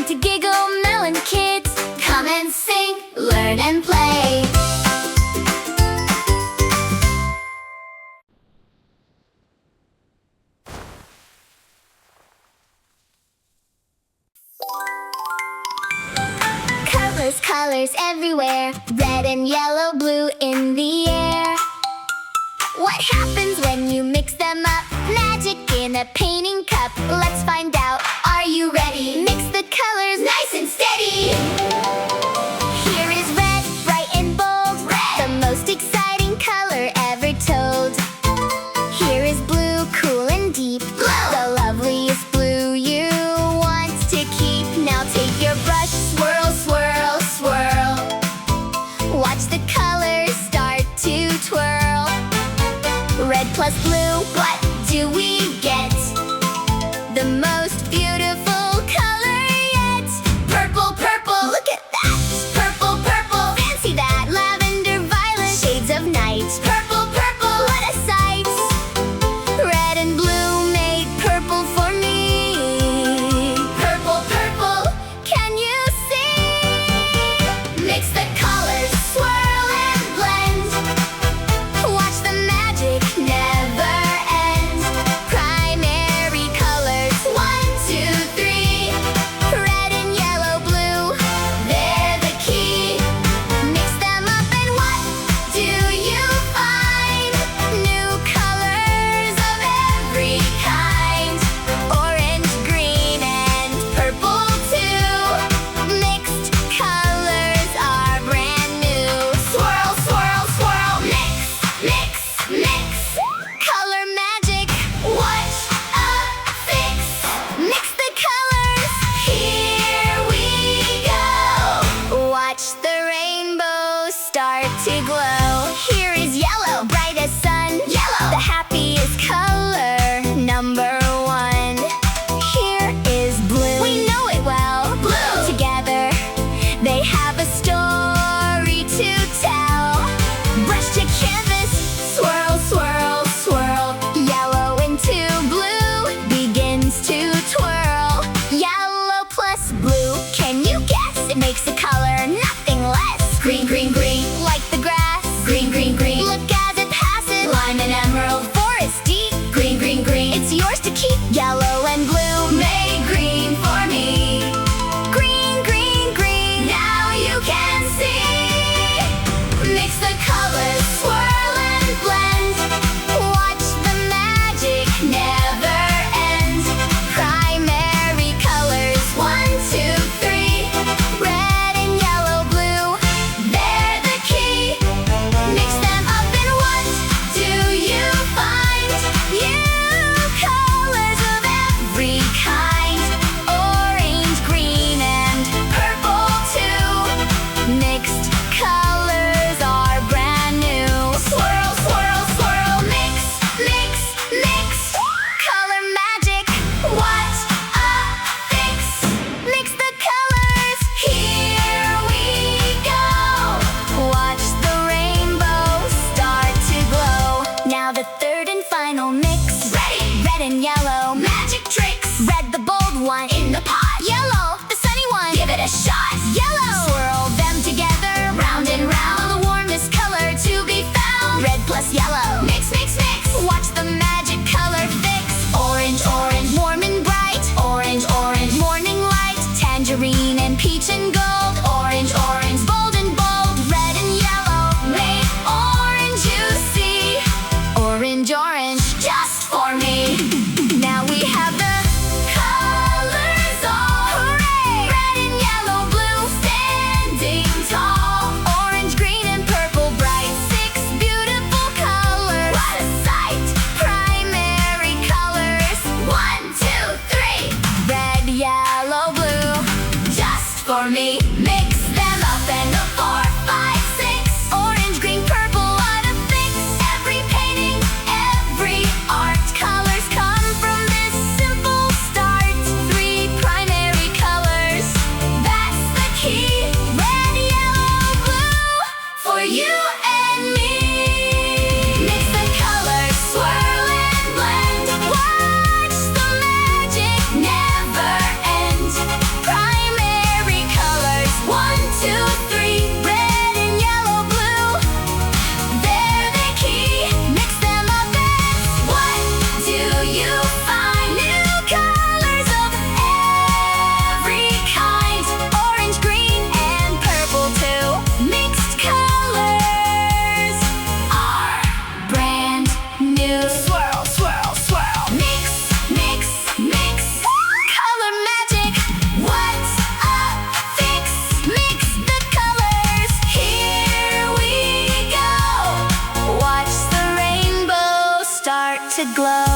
Welcome to Gigglemelon Kids. Come and sing, learn and play. Colors, colors everywhere. Red and yellow, blue in the air. What happens when you mix them up? Magic in a painting cup. Let's find out. Are you ready? Mix the colors nice and steady. Here is red, bright and bold. Red, the most exciting color ever told. Here is blue, cool and deep. Blue, the loveliest blue you want to keep. Now take your brush, swirl, swirl, swirl. Watch the colors start to twirl. Red plus blue, what do we get? The most beautiful color yet. Purple, purple, look at that. Purple, purple, fancy that. Lavender, violet, shades of night. Purple, purple, what a sight. Red and blue made purple for me. Purple, purple, can you see? Mix the colors, swirl and blend. Watch the magic never end. Primary colors, 1, 2, 3. Red and yellow, blue, they're the key. Mix them up and what do you find? New colors of every kind. Orange, green and purple too. Mixed colors are brand new. Swirl, swirl, swirl, mix, mix, mix. Color magic, what a fix. Mix the colors, here we go. Watch the rainbow start to glow. Here is yellow, bright as sun. Yellow, the happiest color, number 1. Here is blue, we know it well. Blue, together they have a story to tell. Brush to canvas, swirl, swirl, swirl. Yellow into blue begins to twirl. Yellow plus blue, can you guess? It makes the color nothing less. Green, green, green, like the grass. Green, green, green, look as it passes. Lime and emerald, forest deep. Green, green, green, it's yours to keep. Yellow and blue made green for me. Green, green, green, now you can see. Mix the colors, swirl and blend. Watch the magic never end. Primary colors, 1, 2, 3. Red and yellow, blue, they're the key. Mix them up and what do you find? New colors of every kind. Orange, green and purple too. Mixed colors are brand new. Swirl, swirl, swirl, mix, mix, mix. Color magic, what a fix. Mix the colors, here we go. Watch the rainbow start to glow. Now the third and final mix. Ready, red and yellow, magic tricks. Red, the bold one, in the pot. Yellow, the sunny one, give it a shot. Yellow, swirl them together, round and round. The warmest color to be found. Red plus yellow, mix, mix, mix. Watch the magic color fix. Orange, orange, warm and bright. Orange, orange, morning light. Tangerine and peach and gold. Orange, orange, bold and bold. Red and yellow, make orange you see. Orange, orange, just for me. Now we have the colors all to glow.